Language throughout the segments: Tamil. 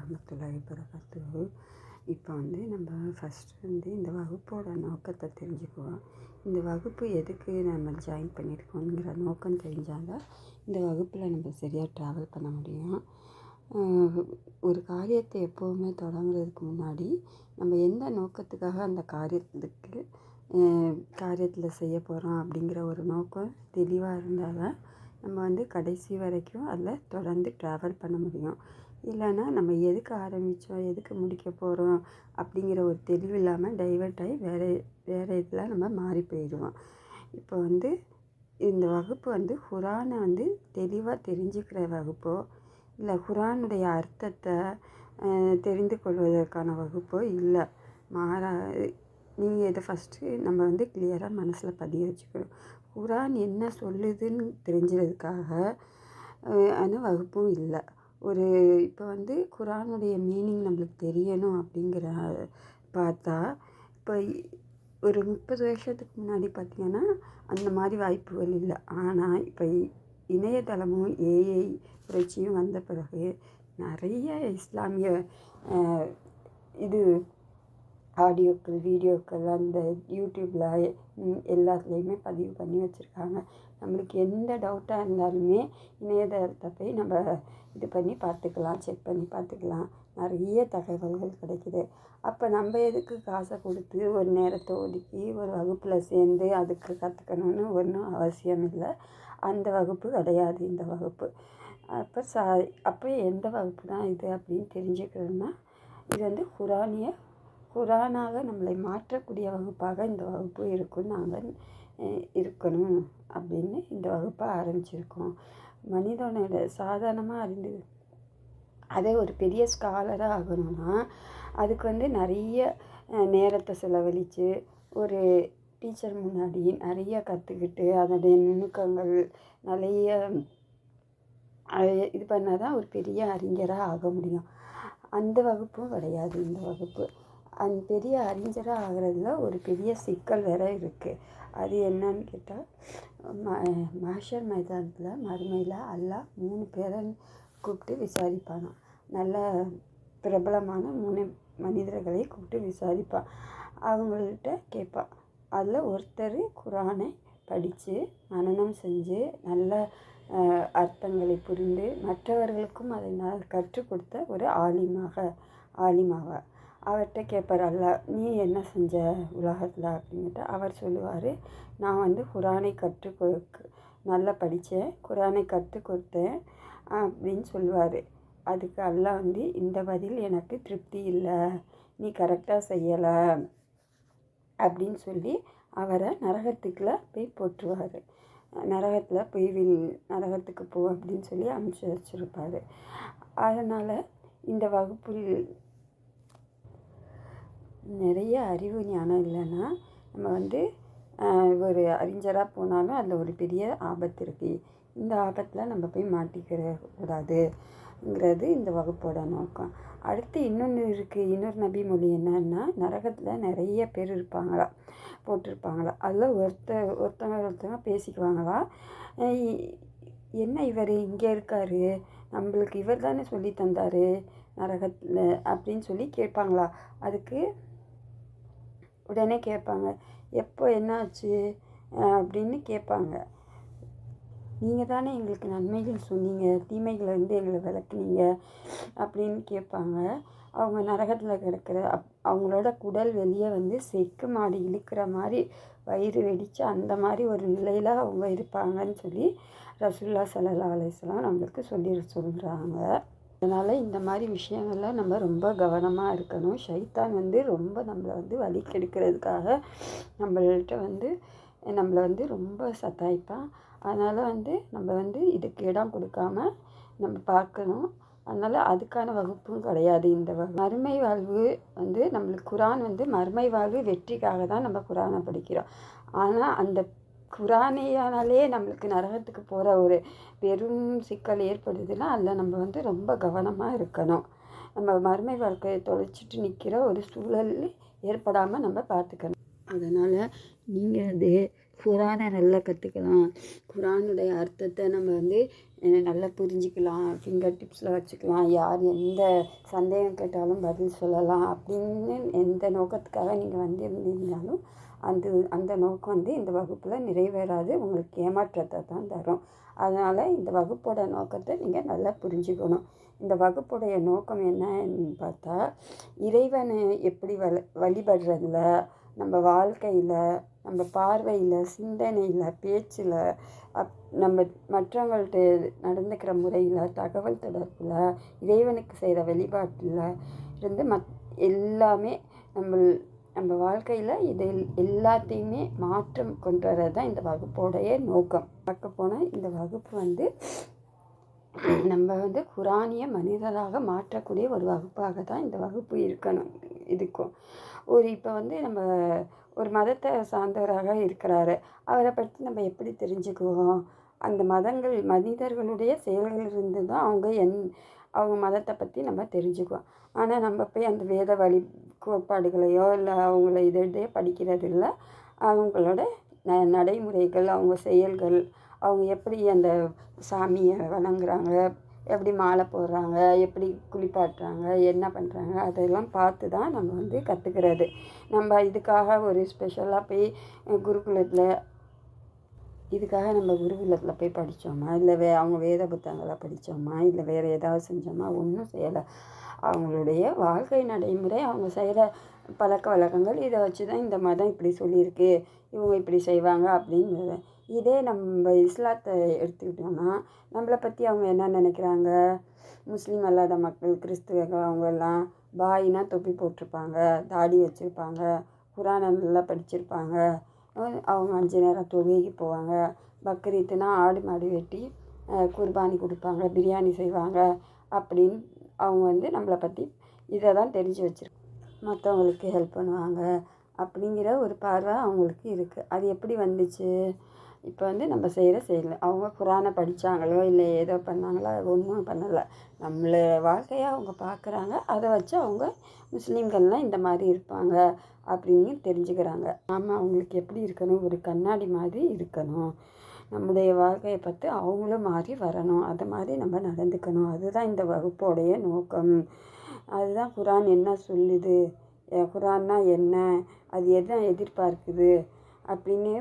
வரமத்துல்லாஹி வபரகாத்துஹு. இப்போ நம்ம ஃபஸ்ட்டு இந்த வகுப்போட நோக்கத்தை தெரிஞ்சுக்குவோம். இந்த வகுப்பு எதுக்கு நம்ம ஜாயின் பண்ணியிருக்கோங்கிற நோக்கம் தெரிஞ்சால் தான் இந்த வகுப்பில் நம்ம சரியாக ட்ராவல் பண்ண முடியும். ஒரு காரியத்தை எப்போவுமே தொடங்குறதுக்கு முன்னாடி நம்ம எந்த நோக்கத்துக்காக அந்த காரியத்தில் செய்ய போகிறோம் அப்படிங்கிற ஒரு நோக்கம் தெளிவாக இருந்தால் தான் நம்ம கடைசி வரைக்கும் அதில் தொடர்ந்து ட்ராவல் பண்ண முடியும். இல்லைன்னா நம்ம எதுக்கு ஆரம்பித்தோம், எதுக்கு முடிக்க போகிறோம் அப்படிங்கிற ஒரு தெளிவு இல்லாமல் டைவர்ட் ஆகி வேறு இதில் நம்ம மாறி போயிடுவோம். இப்போ இந்த வகுப்பு குரானை தெளிவாக தெரிஞ்சுக்கிற வகுப்போ இல்லை குரானுடைய அர்த்தத்தை தெரிந்து கொள்வதற்கான வகுப்போ இல்லை. நீங்கள் இதை ஃபஸ்ட்டு நம்ம கிளியராக மனசில் பதிய வச்சுக்கணும். குரான் என்ன சொல்லுதுன்னு தெரிஞ்சதுக்காக அந்த வகுப்பும் இல்லை. இப்போ குரானுடைய மீனிங் நம்மளுக்கு தெரியணும் அப்படிங்கிற பார்த்தா இப்போ ஒரு 30 வருஷத்துக்கு முன்னாடி பார்த்திங்கன்னா அந்த மாதிரி வாய்ப்புகள் இல்லை. ஆனால் இப்போ இணையதளமும் ஏஐ புரட்சியும் வந்த பிறகு நிறைய இஸ்லாமிய ஆடியோக்கள் வீடியோக்கள் அந்த யூடியூப்பில் எல்லாத்துலேயுமே பதிவு பண்ணி வச்சுருக்காங்க. நம்மளுக்கு எந்த டவுட்டாக இருந்தாலுமே இணையதளத்தை போய் நம்ம இது பண்ணி பார்த்துக்கலாம், செக் பண்ணி பார்த்துக்கலாம். நிறைய தகவல்கள் கிடைக்கிது. அப்போ நம்ம எதுக்கு காசை கொடுத்து ஒரு நேரத்தை ஒதுக்கி ஒரு வகுப்பில் சேர்ந்து அதுக்கு கற்றுக்கணுன்னு ஒன்றும் அவசியம் இல்லை. அந்த வகுப்பு கிடையாது இந்த வகுப்பு. அப்போ எந்த வகுப்பு தான் இது அப்படின்னு தெரிஞ்சுக்கணுன்னா இது குரானாக நம்மளை மாற்றக்கூடிய வகுப்பாக இந்த வகுப்பு இருக்கணும் அப்படின்னு இந்த வகுப்பை ஆரம்பிச்சிருக்கோம். மனிதனோட சாதாரணமாக அதே ஒரு பெரிய ஸ்காலராக ஆகணும்னா அதுக்கு நிறைய நேரத்தை செலவழித்து ஒரு டீச்சர் முன்னாடி நிறைய கற்றுக்கிட்டு அதனுடைய நுணுக்கங்கள் நிறைய இது பண்ணால் தான் ஒரு பெரிய அறிஞராக ஆக முடியும். அந்த வகுப்பும் கிடையாது இந்த வகுப்பு. அந்த பெரிய அறிஞராக ஆகிறதுல ஒரு பெரிய சிக்கல் வேறு இருக்குது. அது என்னன்னு கேட்டால் மஹ்ஷர் மைதானத்தில் மறுமையில் அல்லாஹ் 3 பேரை கூப்பிட்டு விசாரிப்பாங்க. நல்ல பிரபலமான 3 மனிதர்களை கூப்பிட்டு விசாரிப்பான். அவங்கள்ட்ட கேட்பான். அதில் ஒருத்தர் குரானை படித்து மனனம் செஞ்சு நல்ல அர்த்தங்களை புரிந்து மற்றவர்களுக்கும் அதை கற்றுக் கொடுத்த ஒரு ஆலிமாவ அவர்கிட்ட கேட்பார். அல்லாஹ் நீ என்ன செஞ்ச உலகத்தில் அப்படின்ட்டு அவர் சொல்லுவார், நான் குரானை நல்லா படித்தேன், குரானை கற்றுக் கொடுத்தேன் அப்படின்னு சொல்லுவார். அதுக்கு அல்லாஹ் இந்த பதில் எனக்கு திருப்தி இல்லை, நீ கரெக்டாக செய்யலை அப்படின்னு சொல்லி அவரை நரகத்துக்குள்ளே போய் போட்டுருவார். நரகத்தில் போய் நரகத்துக்கு போ அப்படின்னு சொல்லி அனுப்பிச்சி வச்சுருப்பார். அதனால் இந்த வகுப்பில் நிறைய அறிவு ஞானம் இல்லைன்னா நம்ம ஒரு அறிஞராக போனாலும் அதில் ஒரு பெரிய ஆபத்து இருக்குது. இந்த ஆபத்தில் நம்ம போய் மாட்டிக்கிற கூடாதுங்கிறது இந்த வகுப்போட நோக்கம். அடுத்து இன்னொன்று இருக்குது. இன்னொரு நபி மொழி என்னன்னா, நரகத்தில் நிறைய பேர் போட்டிருப்பாங்களா. அதில் ஒருத்தவங்க பேசிக்குவாங்களா, என்ன இவர் இங்கே இருக்கார், நம்மளுக்கு இவர் தானே சொல்லி தந்தார் நரகத்தில் அப்படின்னு சொல்லி கேட்பாங்களா. அதுக்கு உடனே கேட்பாங்க, எப்போ என்னாச்சு அப்படின்னு கேட்பாங்க. நீங்கள் தானே எங்களுக்கு நன்மைகள் சொன்னீங்க, தீமைகளை எங்களை விளக்குனீங்க அப்படின்னு கேட்பாங்க. அவங்க நரகத்தில் கிடக்கிற அவங்களோட குடல் வெளியே செக்கு மாடி இழுக்கிற மாதிரி வயிறு வெடித்து அந்த மாதிரி ஒரு நிலையில் அவங்க இருப்பாங்கன்னு சொல்லி ரசூலுல்லாஹி ஸல்லல்லாஹு அலைஹி வஸல்லம் நம்மளுக்கு சொல்கிறாங்க. அதனால் இந்த மாதிரி விஷயங்கள்ல நம்ம ரொம்ப கவனமாக இருக்கணும். ஷைத்தான் ரொம்ப நம்மளை வழி கெடுக்கிறதுக்காக நம்மளை ரொம்ப சத்தாய்ப்பான். அதனால் நம்ம இதுக்கு இடம் கொடுக்காம நம்ம பார்க்கணும். அதனால் அதுக்கான வகுப்பும் கிடையாது இந்த மறுமை வாழ்வு நம்மளுக்கு குரான் மறுமை வாழ்வு வெற்றிக்காக தான் நம்ம குரானை படிக்கிறோம். ஆனால் அந்த குரானையானாலே நம்மளுக்கு நரகத்துக்கு போகிற ஒரு பெரும் சிக்கல் ஏற்படுதுன்னா அதில் நம்ம ரொம்ப கவனமாக இருக்கணும். நம்ம மறுமை வாழ்க்கையை தொலைச்சிட்டு நிற்கிற ஒரு சூழல் ஏற்படாமல் நம்ம பார்த்துக்கணும். அதனால் நீங்கள் அது குரானை நல்லா கற்றுக்கலாம், குரானுடைய அர்த்தத்தை நம்ம வந்து நல்லா புரிஞ்சிக்கலாம், ஃபிங்கர் டிப்ஸில் வச்சுக்கலாம், யார் எந்த சந்தேகம் கேட்டாலும் பதில் சொல்லலாம் அப்படின்னு எந்த நோக்கத்துக்காக நீங்கள் வந்து இருந்திருந்தாலும் அந்த நோக்கம் வந்து இந்த வகுப்பில் நிறைவேறாது, உங்களுக்கு ஏமாற்றத்தை தான் தரும். அதனால் இந்த வகுப்போட நோக்கத்தை நீங்கள் நல்லா புரிஞ்சுக்கணும். இந்த வகுப்புடைய நோக்கம் என்னன்னு பார்த்தா, இறைவனை எப்படி வழிபடுறதில், நம்ம வாழ்க்கையில், நம்ம பார்வையில், சிந்தனையில், பேச்சில், நம்ம மற்றவங்கள்ட்ட நடந்துக்கிற முறையில், தகவல் தொடர்பில், இறைவனுக்கு செய்கிற வழிபாட்டில் இருந்து எல்லாமே நம்ம வாழ்க்கையில் இதில் எல்லாத்தையுமே மாற்றம் கொண்டு வரது தான் இந்த வகுப்போடைய நோக்கம். பார்க்க போனால் இந்த வகுப்பு வந்து நம்ம வந்து குரானிய மனிதராக மாற்றக்கூடிய ஒரு வகுப்பாக தான் இந்த வகுப்பு இருக்கும். இப்போ வந்து நம்ம ஒரு மதத்தை சார்ந்தவராக இருக்கிறாரு, அவரை பற்றி நம்ம எப்படி தெரிஞ்சுக்குவோம்? அந்த மனிதர்களுடைய செயல்களிலிருந்து தான் அவங்க மதத்தை பற்றி நம்ம தெரிஞ்சுக்குவோம். ஆனால் நம்ம போய் அந்த வேத கோட்பாடுகளையோ இல்லை அவங்கள இதையே படிக்கிறது இல்லை. அவங்களோட நடைமுறைகள், அவங்க செயல்கள், அவங்க எப்படி அந்த சாமியை வணங்குறாங்க, எப்படி மாலை போடுறாங்க, எப்படி குளிப்பாட்டுறாங்க, என்ன பண்ணுறாங்க, அதெல்லாம் பார்த்து தான் நம்ம வந்து கற்றுக்கிறது. நம்ம இதுக்காக ஒரு ஸ்பெஷலாக போய் குருகுலத்தில் போய் படித்தோமா, இல்லை அவங்க வேத புத்தகங்களை படித்தோமா, இல்லை வேறு ஏதாவது செஞ்சோமா? ஒன்றும் செய்யலை. அவங்களுடைய வாழ்க்கை நடைமுறை, அவங்க செய்கிற பழக்க வழக்கங்கள், இதை வச்சு தான் இந்த மதம் இப்படி சொல்லியிருக்கு, இவங்க இப்படி செய்வாங்க அப்படிங்கிறது. இதே நம்ம இஸ்லாத்தை எடுத்துக்கிட்டோம்னா, நம்மளை பற்றி அவங்க என்ன நினைக்கிறாங்க? முஸ்லீம் அல்லாத மக்கள், கிறிஸ்துவர்கள், அவங்கெல்லாம் பாயினா தொப்பி போட்டிருப்பாங்க, தாடி வச்சுருப்பாங்க, குரானை நல்லா படிச்சிருப்பாங்க, அவங்க 5 நேரம் தொழுகைக்கு போவாங்க, பக்ரீத்துனா ஆடு மாடு வெட்டி குர்பானி கொடுப்பாங்க, பிரியாணி செய்வாங்க அப்படின்னு அவங்க வந்து நம்மளை பற்றி இதை தான் தெரிஞ்சு வச்சுருக்காங்க. மற்றவங்களுக்கு ஹெல்ப் பண்ணுவாங்க அப்படிங்கிற ஒரு பார்வை அவங்களுக்கு இருக்குது. அது எப்படி வந்துச்சு? இப்போ வந்து நம்ம செய்கிற செயல், அவங்க குரானை படித்தாங்களோ இல்லை ஏதோ பண்ணாங்களோ, ஒன்றும் பண்ணலை. நம்மளை வாழ்க்கையை அவங்க பார்க்குறாங்க, அதை வச்சு அவங்க முஸ்லீம்கள்லாம் இந்த மாதிரி இருப்பாங்க அப்படின்னு தெரிஞ்சுக்கிறாங்க. நாம் அவங்களுக்கு எப்படி இருக்கணும்? ஒரு கண்ணாடி மாதிரி இருக்கணும். நம்முடைய வாழ்க்கையை பார்த்து அவங்களும் மாறி வரணும், அது மாதிரி நம்ம நடந்துக்கணும். அதுதான் இந்த வகுப்போடைய நோக்கம். அதுதான் குரான் என்ன சொல்லுது, குரான்னா என்ன, அது எதை எதிர்பார்க்குது அப்படின்னு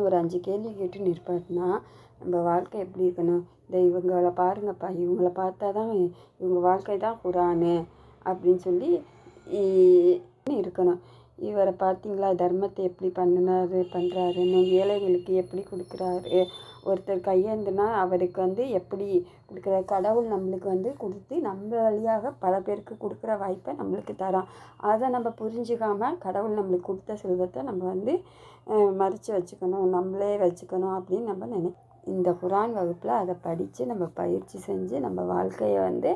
ஒரு 5 கேள்வி கேட்டு நிற்பாட்டினா நம்ம வாழ்க்கை எப்படி இருக்கணும்? இவங்களை பாருங்கப்பா, இவங்கள பார்த்தா தான் இவங்க வாழ்க்கை தான் குரானு அப்படின்னு சொல்லி இருக்கணும். இவரை பார்த்தீங்களா, தர்மத்தை எப்படி பண்ணுறாருன்னு, ஏழைகளுக்கு எப்படி கொடுக்குறாரு, ஒருத்தர் கையேந்துனா அவருக்கு வந்து எப்படி கொடுக்குற, கடவுள் நம்மளுக்கு வந்து கொடுத்து நம்ம வழியாக பல பேருக்கு கொடுக்குற வாய்ப்பை நம்மளுக்கு தரோம். அதை நம்ம புரிஞ்சுக்காமல் கடவுள் நம்மளுக்கு கொடுத்த செல்வத்தை நம்ம வந்து மறைச்சி வச்சுக்கணும், நம்மளே வச்சுக்கணும் அப்படின்னு நம்ம இந்த குரான் வகுப்பில் அதை படித்து நம்ம பயிற்சி செஞ்சு நம்ம வாழ்க்கையை வந்து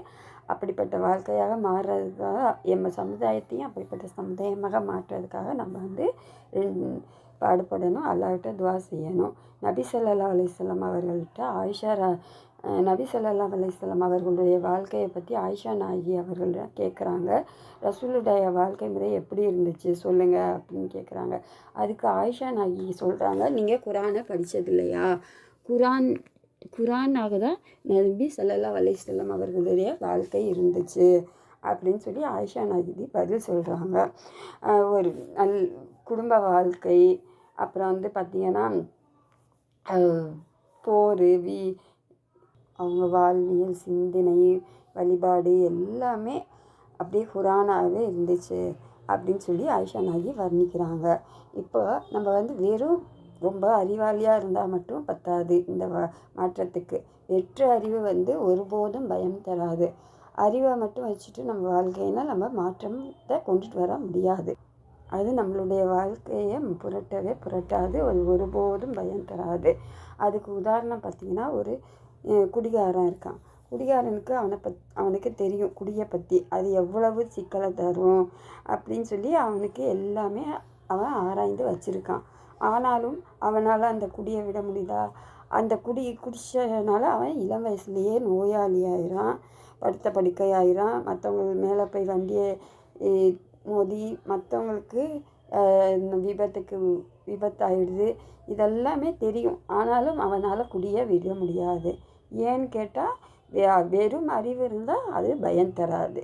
அப்படிப்பட்ட வாழ்க்கையாக மாறுறதுக்காக, எங்கள் சமுதாயத்தையும் அப்படிப்பட்ட சமுதாயமாக மாற்றுறதுக்காக நம்ம வந்து பாடுபடணும், அல்லாஹ்கிட்ட துவா செய்யணும். நபி ஸல்லல்லாஹு அலைஹி வஸல்லம் அவர்கள்ட்ட நபி ஸல்லல்லாஹு அலைஹி வஸல்லம் அவர்களுடைய வாழ்க்கையை பற்றி ஆயிஷா நாயகி அவர்கள் கேட்குறாங்க. ரசூலுடைய வாழ்க்கை முறை எப்படி இருந்துச்சு சொல்லுங்கள் அப்படின்னு கேட்குறாங்க. அதுக்கு ஆயிஷா நாயகி சொல்கிறாங்க, நீங்கள் குரானை படித்தது இல்லையா? குரானாக தான் நபி ஸல்லல்லாஹு அலைஹி வஸல்லம் அவர்களுடைய வாழ்க்கை இருந்துச்சு அப்படின்னு சொல்லி ஆயிஷா நாயகி பதில் சொல்கிறாங்க. ஒரு குடும்ப வாழ்க்கை, அப்புறம் வந்து பார்த்திங்கன்னா போர், அவங்க வாழ்வியல், சிந்தனை, வழிபாடு எல்லாமே அப்படியே குரானாகவே இருந்துச்சு அப்படின்னு சொல்லி ஆயிஷா நாயகி வர்ணிக்கிறாங்க. இப்போ நம்ம வந்து வெறும் ரொம்ப அறிவாளியாக இருந்தால் மட்டும் பத்தாது. இந்த மாற்றத்துக்கு வெற்று அறிவு வந்து ஒருபோதும் பயம் தராது. அறிவை மட்டும் வச்சுட்டு நம்ம வாழ்க்கையினால் நம்ம மாற்றத்தை கொண்டுட்டு வர முடியாது. அது நம்மளுடைய வாழ்க்கையை புரட்டாது, ஒருபோதும் பயம் தராது. அதுக்கு உதாரணம் பார்த்திங்கன்னா, ஒரு குடிகாரன் இருக்கான். குடிகாரனுக்கு அவனுக்கு தெரியும் குடியை பற்றி, அது எவ்வளவு சிக்கலை தரும் அப்படின்னு சொல்லி அவனுக்கு எல்லாமே அவன் ஆராய்ந்து வச்சுருக்கான். ஆனாலும் அவனால் அந்த குடியை விட முடியுதா? அந்த குடிச்சதுனால அவன் இளம் வயசுலேயே நோயாளியாயிரான், படுத்த படுக்கையாயிரான், மற்றவங்க மேலே போய் வண்டியை மோதி மற்றவங்களுக்கு விபத்தாயிடுது, இதெல்லாமே தெரியும். ஆனாலும் அவனால் குடிய விட முடியாது. ஏன்னு கேட்டால் வெறும் அறிவு இருந்தால் அது பயம் தராது.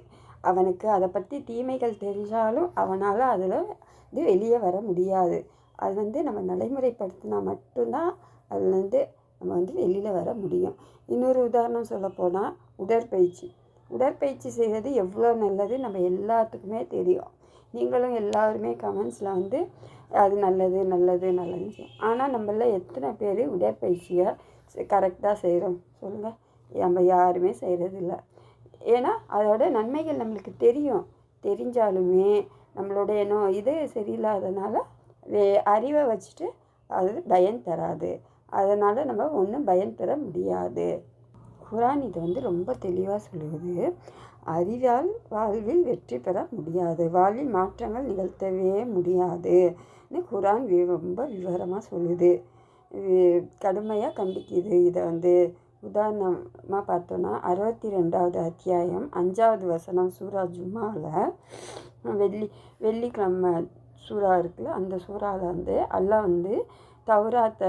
அவனுக்கு அதை பற்றி தீமைகள் தெரிஞ்சாலும் அவனால் அதில் வெளியே வர முடியாது. அது நம்ம நடைமுறைப்படுத்தினா மட்டும்தான் அதுலேருந்து நம்ம வெளியில் வர முடியும். இன்னொரு உதாரணம் சொல்லப்போனால் உடற்பயிற்சி செய்கிறது எவ்வளோ நல்லது நம்ம எல்லாத்துக்குமே தெரியும். நீங்களும் எல்லாருமே கமெண்ட்ஸில் அது நல்லது நல்லதுன்னு செய்யும். ஆனால் நம்மள எத்தனை பேர் உடற்பயிற்சியை கரெக்டாக செய்கிறோம் சொல்லுங்கள்? நம்ம யாருமே செய்கிறதில்ல. ஏன்னா அதோட நன்மைகள் நம்மளுக்கு தெரிஞ்சாலுமே நம்மளுடைய இது சரியில்லாதனால அறிவை வச்சுட்டு அது பயன் தராது. அதனால் நம்ம ஒன்றும் பயன் பெற முடியாது. குரான் இது ரொம்ப தெளிவாக சொல்லுது. அறிவால் வாழ்வில் வெற்றி பெற முடியாது, வாழ்வில் மாற்றங்கள் நிகழ்த்தவே முடியாதுன்னு குரான் ரொம்ப விவரமாக சொல்லுது, கடுமையாக கண்டிக்குது. இதை உதாரணமாக பார்த்தோன்னா 62வது அத்தியாயம் 5வது வசனம் சூரா ஜும்மாவில் வெள்ளிக்கிழமை சூறா இருக்குல்ல, அந்த சூறாவில் அல்லாஹ் தௌராத்தை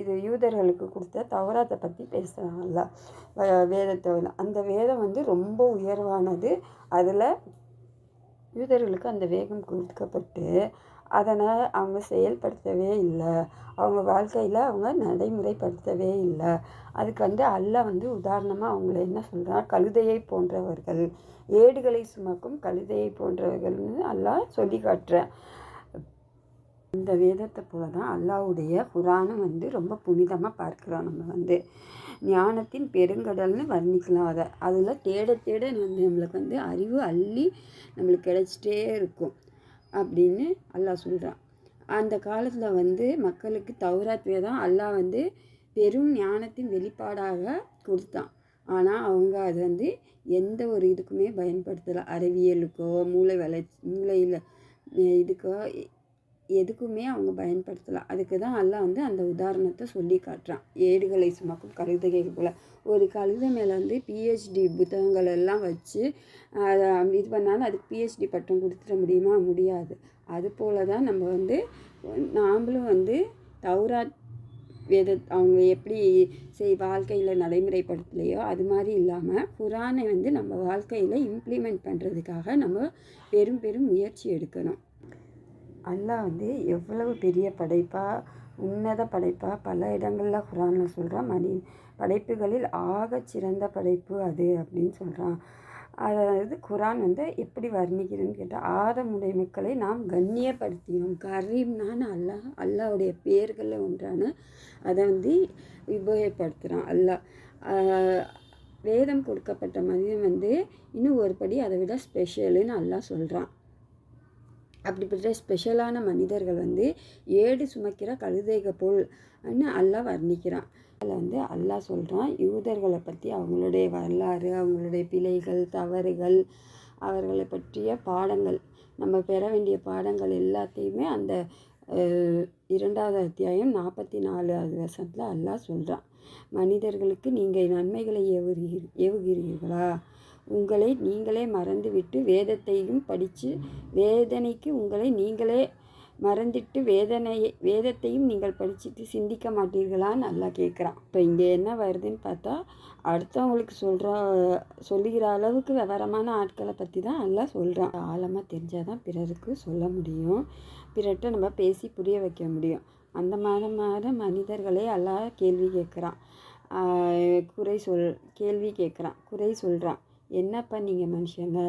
இது யூதர்களுக்கு கொடுத்த தௌராத்தை பற்றி பேசுகிறாங்கல்ல, வேதத்தை. அந்த வேதம் ரொம்ப உயர்வானது. அதில் யூதர்களுக்கு அந்த வேகம் கொடுக்கப்பட்டு அதனால் அவங்க செயல்படுத்தவே இல்லை, அவங்க வாழ்க்கையில் அவங்க நடைமுறைப்படுத்தவே இல்லை. அதுக்கு அல்லாஹ் உதாரணமாக அவங்கள என்ன சொல்கிறார், கழுதையை போன்றவர்கள், ஏடுகளை சுமக்கும் கழுதையை போன்றவர்கள்னு அல்லாஹ் சொல்லி காட்டுறேன். இந்த வேதத்தை போல தான் அல்லாஹ்வுடைய குரானும் ரொம்ப புனிதமாக பார்க்குறோம். நம்ம ஞானத்தின் பெருங்கடல்னு வர்ணிக்கலாம். அதில் தேட தேட நம்மளுக்கு அறிவு அள்ளி நம்மளுக்கு கிடைச்சிட்டே இருக்கும் அப்படின்னு அல்லாஹ் சொல்கிறான். அந்த காலத்தில் மக்களுக்கு தௌராத் வேதம் அல்லாஹ் பெரும் ஞானத்தின் வெளிப்பாடாக கொடுத்தான். ஆனால் அவங்க அது எந்த ஒரு இதுக்குமே பயன்படுத்தலை. அறிவியலுக்கோ மூளையில் இதுக்கோ எதுக்குமே அவங்க பயன்படுத்தலாம். அதுக்கு தான் அல்லாஹ் அந்த உதாரணத்தை சொல்லி காட்டுறான். ஏடுகளை சுமக்கும் கழுதைகள் போல் ஒரு கழுதை மேலே பிஹெச்டி புத்தகங்கள் எல்லாம் வச்சு இது பண்ணாலும் அதுக்கு பிஹெச்டி பட்டம் கொடுத்துட முடியுமா? முடியாது. அதுபோல் தான் நம்ம நாம்ளும் தௌராத் அவங்க எப்படி வாழ்க்கையில் நடைமுறைப்படுத்தலையோ அது மாதிரி இல்லாமல் குரானை நம்ம வாழ்க்கையில் இம்ப்ளிமெண்ட் பண்ணுறதுக்காக நம்ம பெரும் முயற்சி எடுக்கணும். அல்லாஹ் எவ்வளவு பெரிய படைப்பாக, உன்னத படைப்பாக பல இடங்களில் குரானில் சொல்கிறான். படைப்புகளில் ஆகச் சிறந்த படைப்பு அது அப்படின்னு சொல்கிறான். அதாவது குரான் எப்படி வர்ணிக்கிறதுன்னு கேட்டால், ஆதமுடைய மக்களை நாம் கண்ணியப்படுத்தினோம். கரீம்னான்னு அல்லாஹ்வுடைய பேர்களில் ஒன்றான அதை உபயோகப்படுத்துகிறான் அல்லாஹ். வேதம் கொடுக்கப்பட்ட மனிதன் இன்னும் ஒரு படி அதை விட ஸ்பெஷலுன்னு அல்லாஹ் சொல்கிறான். அப்படிப்பட்ட ஸ்பெஷலான மனிதர்கள் ஏடு சுமக்கிற கழுதைக போல்னு அல்லாஹ் வர்ணிக்கிறான். அதில் அல்லாஹ் சொல்கிறான், யூதர்களை பற்றி அவங்களுடைய வரலாறு, அவங்களுடைய பிழைகள், தவறுகள், அவர்களை பற்றிய பாடங்கள், நம்ம பெற வேண்டிய பாடங்கள் எல்லாத்தையுமே அந்த 2வது அத்தியாயம் 44வது வசனத்தில் அல்லாஹ் சொல்கிறான். மனிதர்களுக்கு நீங்கள் நன்மைகளை ஏவுகிறீர்களா? உங்களை நீங்களே மறந்துவிட்டு வேதத்தையும் படித்து வேதனைக்கு உங்களை நீங்களே மறந்துட்டு வேதத்தையும் நீங்கள் படிச்சுட்டு சிந்திக்க மாட்டீர்களான்னு நல்லா கேட்குறான். இப்போ இங்கே என்ன வருதுன்னு பார்த்தா, அடுத்தவங்களுக்கு சொல்லுகிற அளவுக்கு விவரமான ஆட்களை பற்றி தான் நல்லா சொல்கிறான். ஆழமாக தெரிஞ்சால் தான் பிறருக்கு சொல்ல முடியும், பிறர்கிட்ட நம்ம பேசி புரிய வைக்க முடியும். அந்த மாதிரி மனிதர்களே எல்லாம் கேள்வி கேட்குறான், குறை சொல்கிறான். என்னப்பா நீங்கள் மனுஷங்க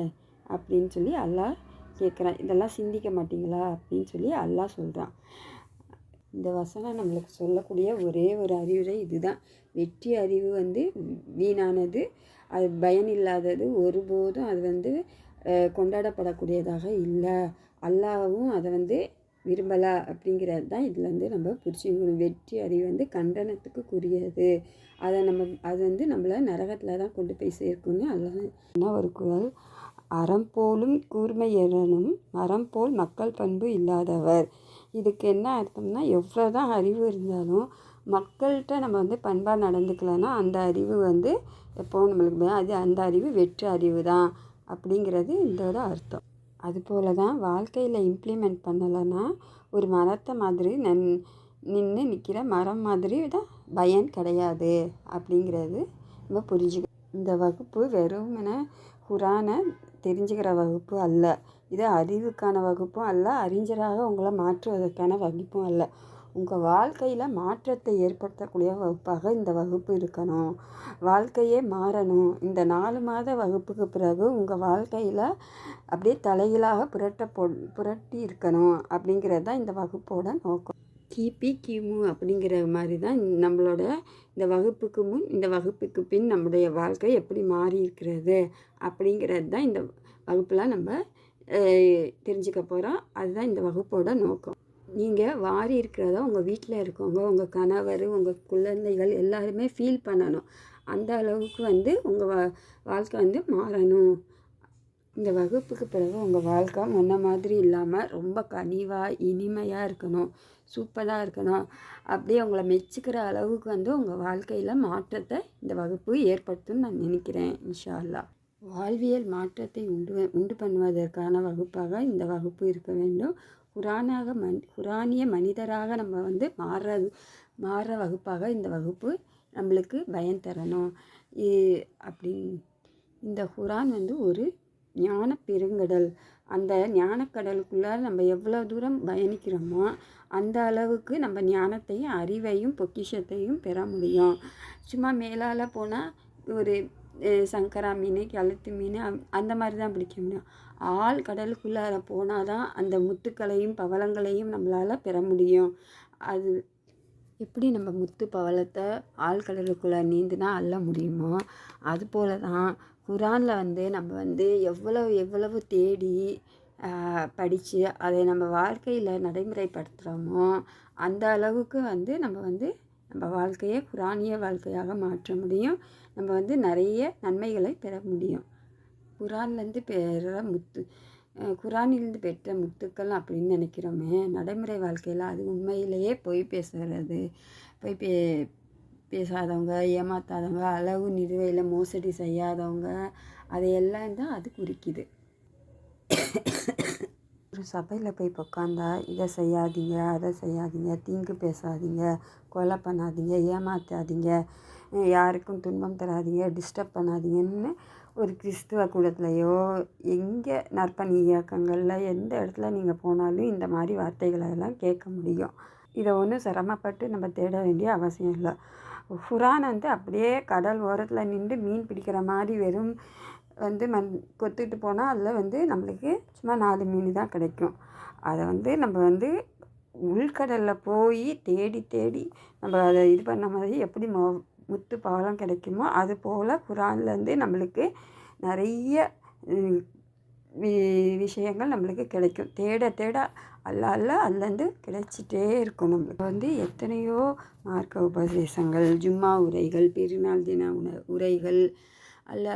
அப்படின்னு சொல்லி அல்லாஹ் கேட்குறான். இதெல்லாம் சிந்திக்க மாட்டிங்களா அப்படின்னு சொல்லி அல்லாஹ் சொல்கிறான். இந்த வசனம் நம்மளுக்கு சொல்லக்கூடிய ஒரே ஒரு அறிவுரை இதுதான். வெற்றி அறிவு வீணானது, அது பயன் இல்லாதது, ஒருபோதும் அது கொண்டாடப்படக்கூடியதாக இல்லை. அல்லாஹ்வும் அதை விரும்பலை அப்படிங்கிறது தான் இதில் நம்ம புரிஞ்சுக்கணும். வெற்றி அறிவு கண்டனத்துக்குரியது. அது நம்மளை நரகத்தில் தான் கொண்டு போய் சேர்க்கும்னு அல்லாஹ் ஒரு குறள், அறம் போலும் கூர்மையனும் மரம் போல் மக்கள் பண்பு இல்லாதவர். இதுக்கு என்ன அர்த்தம்னா, எவ்வளோ தான் அறிவு இருந்தாலும் மக்கள்கிட்ட நம்ம பண்பாக நடந்துக்கலைன்னா அந்த அறிவு எப்போவும் நம்மளுக்கு அந்த அறிவு வெற்று அறிவு தான் அப்படிங்கிறது இதோட அர்த்தம். அதுபோல தான் வாழ்க்கையில் இம்ப்ளிமெண்ட் பண்ணலைன்னா ஒரு மரத்தை மாதிரி நின்று நிற்கிற மரம் மாதிரி தான் பயன் கிடையாது அப்படிங்கிறது நம்ம புரிஞ்சுக்கணும். இந்த வகுப்பு வெறுமனே குரானை தெரிஞ்சுக்கிற வகுப்பு அல்ல, இது அறிவுக்கான வகுப்பும் அல்ல, அறிஞராக உங்களை மாற்றுவதற்கான வகுப்பும் அல்ல. உங்கள் வாழ்க்கையில் மாற்றத்தை ஏற்படுத்தக்கூடிய வகுப்பாக இந்த வகுப்பு இருக்கணும். வாழ்க்கையே மாறணும். இந்த 4 மாத வகுப்புக்கு பிறகு உங்கள் வாழ்க்கையில் அப்படியே தலைகீழாக புரட்டி இருக்கணும் அப்படிங்கிறது தான் இந்த வகுப்போட நோக்கம். கிபி கிமு அப்படிங்கிற மாதிரி தான் நம்மளோட இந்த வகுப்புக்கு முன் இந்த வகுப்புக்கு பின் நம்முடைய வாழ்க்கை எப்படி மாறி இருக்கிறது அப்படிங்கிறது தான் இந்த வகுப்பில் நம்ம தெரிஞ்சுக்க போகிறோம். அதுதான் இந்த வகுப்போட நோக்கம். நீங்கள் வாரி இருக்கிறத உங்கள் வீட்டில் இருக்கவங்க, உங்கள் கணவர், உங்கள் குழந்தைகள் எல்லாருமே ஃபீல் பண்ணணும். அந்த அளவுக்கு உங்கள் வாழ்க்கை மாறணும். இந்த வகுப்புக்கு பிறகு உங்கள் வாழ்க்கை முன்ன மாதிரி இல்லாமல் ரொம்ப கனிவாக இனிமையாக இருக்கணும், சூப்பராக இருக்கணும். அப்படியே உங்களை மெச்சுக்கிற அளவுக்கு உங்கள் வாழ்க்கையில் மாற்றத்தை இந்த வகுப்பு ஏற்படுத்தும்னு நான் நினைக்கிறேன். இன்ஷா அல்லாஹ். வாழ்வியல் மாற்றத்தை உண்டு பண்ணுவதற்கான வகுப்பாக இந்த வகுப்பு இருக்க வேண்டும். குரானிய மனிதராக நம்ம மாறுற வகுப்பாக இந்த வகுப்பு நம்மளுக்கு பயன் தரணும். இந்த குரான் ஒரு ஞான பெருங்கடல். அந்த ஞானக்கடலுக்குள்ளே நம்ம எவ்வளோ தூரம் பயணிக்கிறோமோ அந்த அளவுக்கு நம்ம ஞானத்தையும் அறிவையும் பொக்கிஷத்தையும் பெற முடியும். சும்மா மேலால் போனால் ஒரு சங்கரா மீன், கழுத்து மீன் அந்த மாதிரி தான் பிடிக்க முடியும். ஆழ் கடலுக்குள்ளார போனால் தான் அந்த முத்துக்களையும் பவளங்களையும் நம்மளால் பெற முடியும். அது எப்படி நம்ம முத்து பவளத்தை ஆழ்கடலுக்குள்ளே நீந்தினா அள்ள முடியுமோ அதுபோல தான் குரானில் நம்ம எவ்வளவு தேடி படித்து அதை நம்ம வாழ்க்கையில் நடைமுறைப்படுத்துகிறோமோ அந்த அளவுக்கு நம்ம வாழ்க்கையை குரானிய வாழ்க்கையாக மாற்ற முடியும். நம்ம நிறைய நன்மைகளை பெற முடியும். குரானிலிருந்து பெற்ற முத்துக்கள் அப்படின்னு நினைக்கிறோமே, நடைமுறை வாழ்க்கையில் அது உண்மையிலேயே பொய் பேசாதவங்க, ஏமாத்தாதவங்க, அளவு நிறுவையில் மோசடி செய்யாதவங்க, அதையெல்லாம் தான் அது குறிக்குது. ஒரு சபையில் போய் உட்காந்தா இதை செய்யாதீங்க, அதை செய்யாதீங்க, தீங்கு பேசாதீங்க, கொலை பண்ணாதீங்க, ஏமாற்றாதீங்க, யாருக்கும் துன்பம் தராதீங்க, டிஸ்டர்ப் பண்ணாதீங்கன்னு ஒரு கிறிஸ்துவ கூடத்துலையோ எங்கே நற்பணி இயக்கங்களில் எந்த இடத்துல நீங்கள் போனாலும் இந்த மாதிரி வார்த்தைகளை எல்லாம் கேட்க முடியும். இதை ஒன்றும் சிரமப்பட்டு நம்ம தேட வேண்டிய அவசியம் இல்லை. குரான் அப்படியே கடல் ஓரத்தில் நின்று மீன் பிடிக்கிற மாதிரி வெறும் கொத்துட்டு போனால் அதில் நம்மளுக்கு சும்மா 4 மீன் தான் கிடைக்கும். அதை நம்ம உள்கடலில் போய் தேடி நம்ம அதை இது பண்ண மாதிரி எப்படி முத்து பவளம் கிடைக்குமோ அதுபோல் குரான்லேருந்து நம்மளுக்கு நிறைய விஷயங்கள் நம்மளுக்கு கிடைக்கும். தேட அதுலேருந்து கிடைச்சிட்டே இருக்கும். நம்மளுக்கு எத்தனையோ மார்க்க உபதேசங்கள், ஜும்மா உரைகள், பெருநாள் தின உரைகள்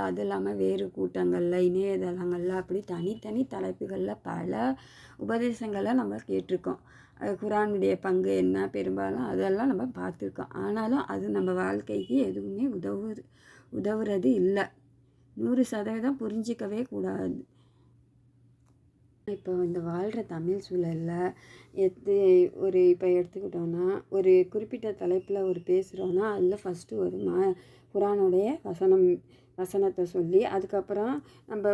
அது இல்லாமல் வேறு கூட்டங்களில், இணையதளங்களில் அப்படி தனித்தனி தலைப்புகளில் பல உபதேசங்களை நம்ம கேட்டிருக்கோம். குரானுடைய பங்கு என்ன பெரும்பாலும் அதெல்லாம் நம்ம பார்த்துருக்கோம். ஆனாலும் அது நம்ம வாழ்க்கைக்கு எதுவுமே உதவுறது இல்லை. 100% புரிஞ்சிக்கவே கூடாது. இப்போ இந்த வாழ்கிற தமிழ் சூழலில் இப்போ எடுத்துக்கிட்டோன்னா ஒரு குறிப்பிட்ட தலைப்பில் பேசுகிறோன்னா அதில் ஃபஸ்ட்டு ஒரு குரானுடைய வசனத்தை சொல்லி அதுக்கப்புறம் நம்ம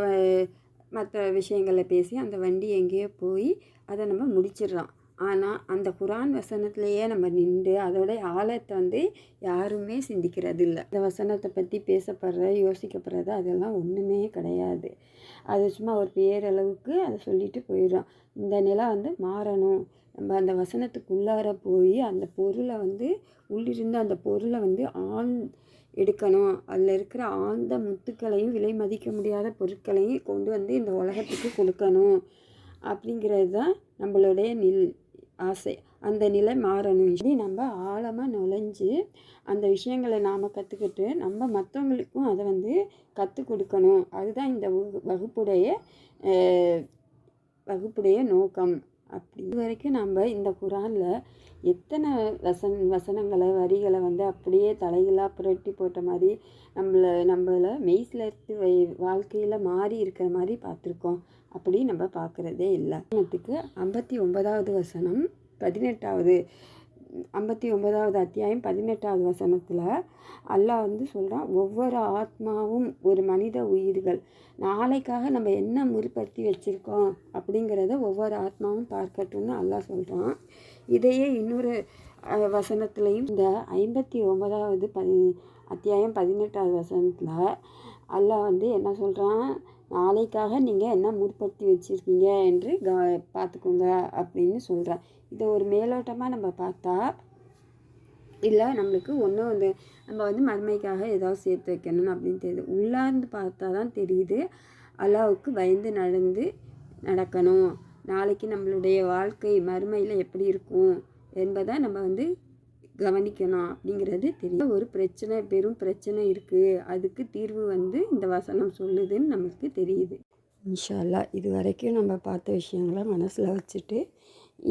மற்ற விஷயங்களை பேசி அந்த வண்டி எங்கேயோ போய் அதை நம்ம முடிச்சிடுறோம். ஆனால் அந்த குரான் வசனத்துலேயே நம்ம நின்று அதோடைய ஆழத்தை யாருமே சிந்திக்கிறது இல்லை. இந்த வசனத்தை பற்றி யோசிக்கப்படுறது அதெல்லாம் ஒன்றுமே கிடையாது. அது சும்மா ஒரு பேரளவுக்கு அதை சொல்லிட்டு போயிடும். இந்த நிலை மாறணும். நம்ம அந்த வசனத்துக்குள்ளார போய் அந்த பொருளை உள்ளிருந்து அந்த பொருளை எடுக்கணும். அதில் இருக்கிற ஆழ்ந்த முத்துக்களையும் விலை மதிக்க முடியாத பொருட்களையும் கொண்டு இந்த உலகத்துக்கு கொடுக்கணும் அப்படிங்கிறது தான் நம்மளுடைய ஆசை. அந்த நிலை மாறணும். இப்படி நம்ம ஆழமாக நுழைஞ்சு அந்த விஷயங்களை நாம் கற்றுக்கிட்டு நம்ம மற்றவங்களுக்கும் அதை கற்றுக் கொடுக்கணும். அதுதான் இந்த வகுப்புடைய நோக்கம் அப்படி இது வரைக்கும் நம்ம இந்த குரானில் எத்தனை வசனங்களை வரிகளை வந்து அப்படியே தலைகளாக புரட்டி போட்ட மாதிரி நம்மளை மெய்சிலிருந்து வாழ்க்கையில் மாறி இருக்கிற மாதிரி பார்த்துருக்கோம். அப்படி நம்ம பார்க்குறதே இல்லை. உதாரணத்துக்கு 59வது வசனம் 59வது அத்தியாயம் 18வது வசனத்தில் அல்லாஹ் வந்து சொல்கிறான், ஒவ்வொரு ஆத்மாவும் ஒரு மனித உயிர்கள் நாளைக்காக நம்ம என்ன முற்படுத்தி வச்சுருக்கோம் அப்படிங்கிறத ஒவ்வொரு ஆத்மாவும் பார்க்கட்டும்னு அல்லாஹ் சொல்கிறான். இதையே இன்னொரு வசனத்துலேயும் இந்த 59வது அத்தியாயம் 18வது வசனத்தில் அல்லாஹ் வந்து என்ன சொல்கிறான், நாளைக்காக நீங்கள் என்ன முற்படுத்தி வச்சுருக்கீங்க என்று பார்த்துக்கோங்க அப்படின்னு சொல்கிறேன். இதை ஒரு மேலோட்டமாக நம்ம பார்த்தா இல்லை நம்மளுக்கு ஒன்றும் வந்து நம்ம வந்து மறுமைக்காக ஏதாவது சேர்த்து வைக்கணும் அப்படின்னு தெரியுது. உள்ளார்ந்து பார்த்தா தான் தெரியுது அல்லாஹ்வுக்கு பயந்து நடக்கணும், நாளைக்கு நம்மளுடைய வாழ்க்கை மறுமையில் எப்படி இருக்கும் என்பதை நம்ம வந்து கவனிக்கணும் அப்படிங்கிறது தெரியும். ஒரு பெரும் பிரச்சனை இருக்குது, அதுக்கு தீர்வு வந்து இந்த வசனம் சொல்லுதுன்னு நமக்கு தெரியுது. இன்ஷா அல்லாஹ் இது வரைக்கும் நம்ம பார்த்த விஷயங்களை மனசில் வச்சுட்டு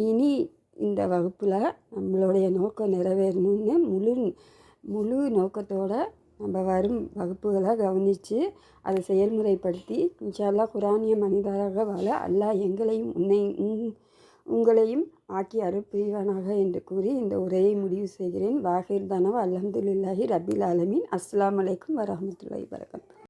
இனி இந்த வகுப்பில் நம்மளுடைய நோக்கம் நிறைவேறணும்னு முழு நோக்கத்தோடு நம்ம வரும் வகுப்புகளை கவனித்து அதை செயல்முறைப்படுத்தி இன்ஷா அல்லாஹ் குரானிய மனிதராக வாழ அல்லாஹ் எங்களையும் உங்களையும் ஆக்கி அருள் புரிவானாக என்று கூறி இந்த உரையை முடிவு செய்கிறேன். வாஹிர் தானவா அல்ஹம்துலில்லாஹி ரபில் ஆலமீன். அஸ்ஸலாமு அலைக்கும் வரஹ்மத்துல்லாஹி வபரகாத்துஹு.